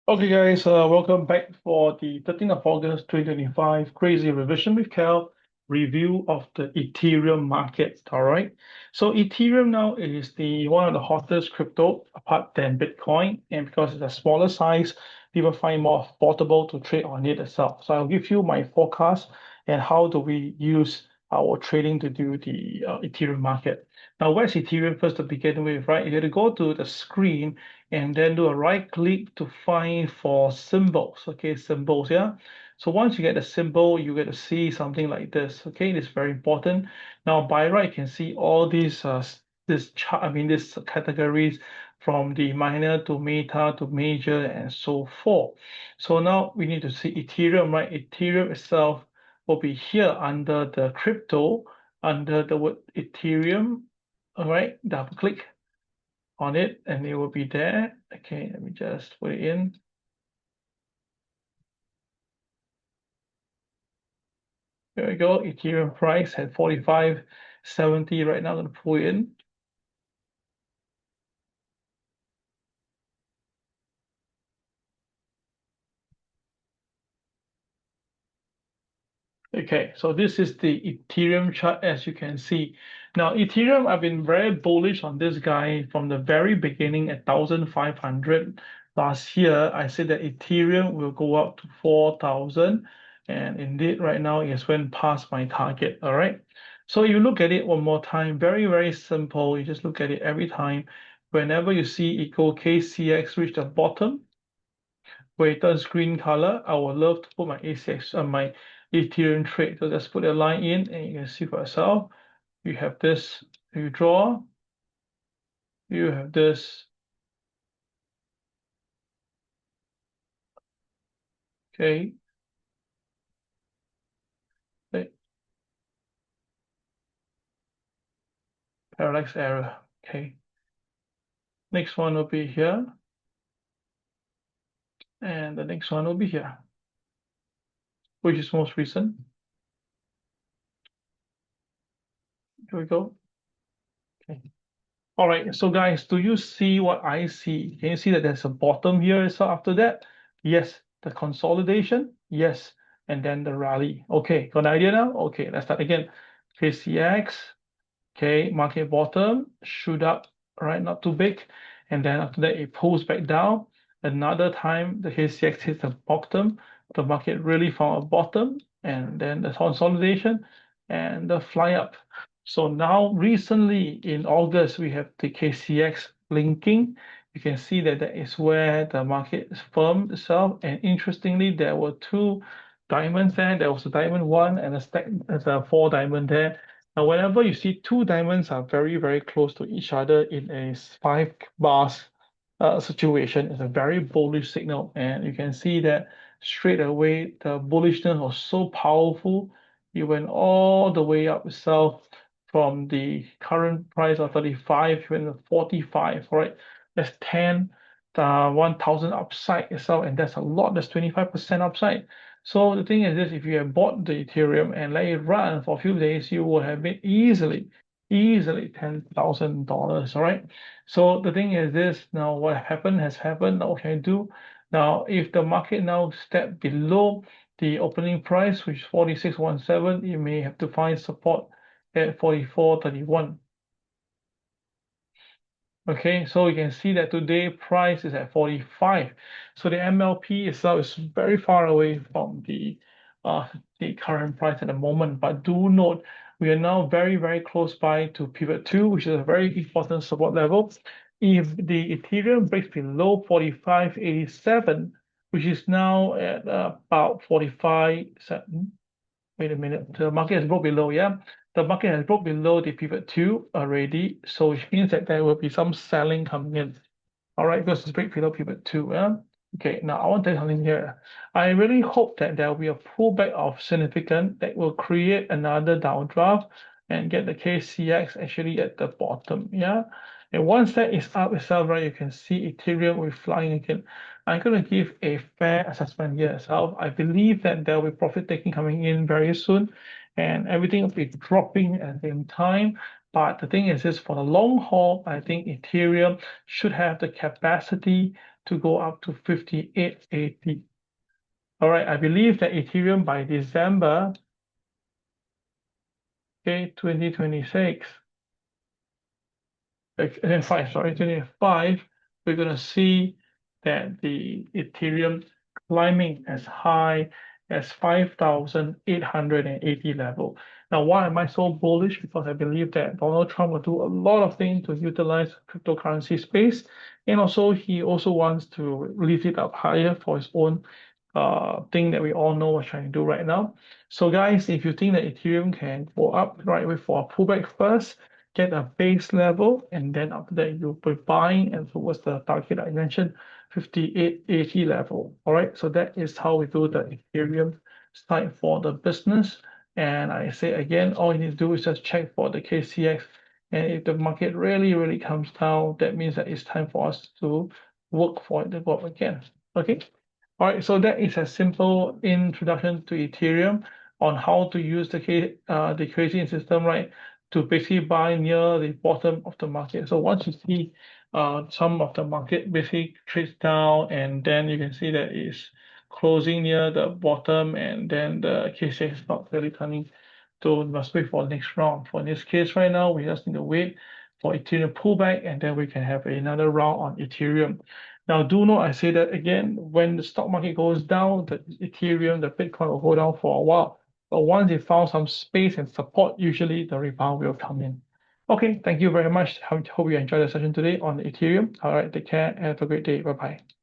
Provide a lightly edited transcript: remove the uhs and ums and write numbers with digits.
Okay, guys, welcome back for the 13th of August 2025 Crazy Revision with Kel review of the Ethereum market. All right. So Ethereum now is the one of the hottest crypto apart than Bitcoin, and because it's a smaller size, people find more affordable to trade on it itself. So I'll give you my forecast and how do we use our trading to do the Ethereum market. Now, where's Ethereum first to begin with, right? You have to go to the screen and then do a right click to find for symbols. Okay, symbols, yeah. So once you get the symbol, you get to see something like this. Okay, it's very important. Now by right, you can see all these this chart, these categories from the minor to meta to major and so forth. So now we need to see Ethereum, right? Ethereum itself will be here under the crypto, under the word Ethereum. All right, double click on it and it will be there. Okay, let me just put it in. There we go. Ethereum price at 45.70 right now. I'm gonna pull it in. Okay, so this is the Ethereum chart as you can see. Now, Ethereum, I've been very bullish on this guy from the very beginning at 1,500. Last year, I said that Ethereum will go up to 4,000. And indeed, right now, it has went past my target. All right. So you look at it one more time, very, very simple. You just look at it every time. Whenever you see equal KCX reach the bottom, where it turns green color, I would love to put my ACX on my Ethereum trade. So just put a line in and you can see for yourself. You have this, you draw, you have this, okay, okay, parallax error, okay. Next one will be here, and the next one will be here, which is most recent. Here we go. Okay. All right, so guys, do you see what I see? Can you see that there's a bottom here? So after that, yes, the consolidation, yes, and then the rally. Okay, got an idea now? Okay, let's start again. KCX, okay, market bottom, shoot up, right, not too big, and then after that it pulls back down. Another time the KCX hits the bottom, the market really found a bottom, and then the consolidation and the fly up. So now recently in August, we have the KCX blinking. You can see that that is where the market is firm itself. And interestingly, there were two diamonds there. There was a diamond one and a stack, there's a four diamond there. Now, whenever you see two diamonds are very, very close to each other in a five bars situation, it's a very bullish signal. And you can see that straight away, the bullishness was so powerful. It went all the way up itself from the current price of 35 went to 45, right? That's 10, 1,000 upside itself, and that's a lot. That's 25% upside. So the thing is this, if you have bought the Ethereum and let it run for a few days, you will have made easily $10,000, all right? So the thing is this, now what happened has happened. Now what can I do? Now, if the market now step below the opening price, which is 46.17, you may have to find support at 44.31. Okay, so you can see that today price is at 45. So the MLP itself is very far away from the current price at the moment. But do note, we are now very, very close by to pivot 2, which is a very important support level. If the Ethereum breaks below 45.87, which is now at about 45, wait a minute, the market has broke below, yeah? The market has broke below the pivot 2 already, so which means that there will be some selling coming in. All right, because it's break below pivot 2, yeah? Okay, now I want to tell you something here. I really hope that there will be a pullback of significant that will create another downdraft and get the KCX actually at the bottom, yeah? And once that is up itself, right, you can see Ethereum will flying again. I'm going to give a fair assessment here itself. I believe that there will be profit taking coming in very soon and everything will be dropping at the same time. But the thing is for the long haul, I think Ethereum should have the capacity to go up to 5880. All right, I believe that Ethereum by December, okay, 2026, 25, we're going to see that the Ethereum climbing as high as 5,880 level. Now, why am I so bullish? Because I believe that Donald Trump will do a lot of things to utilize cryptocurrency space, and also he also wants to lift it up higher for his own thing that we all know what's trying to do right now. So guys, if you think that Ethereum can go up right away for a pullback first, get a base level, and then after that you'll be buying, and towards the target I mentioned, 5880 level. All right, so that is how we do the Ethereum side for the business. And I say again, all you need to do is just check for the KCX. And if the market really comes down, that means that it's time for us to work for it to go up again. Okay. All right, so that is a simple introduction to Ethereum on how to use the Crazii system, right, to basically buy near the bottom of the market. So once you see some of the market basically trades down, and then you can see that it's closing near the bottom, and then the KCX is not really turning, so we must wait for the next round. For this case right now, we just need to wait for Ethereum pullback, and then we can have another round on Ethereum. Now, do note, I say that again, when the stock market goes down, the Ethereum, the Bitcoin will go down for a while. But once it found some space and support, usually the rebound will come in. Okay, thank you very much. Hope you enjoyed the session today on Ethereum. All right, take care and have a great day. Bye-bye.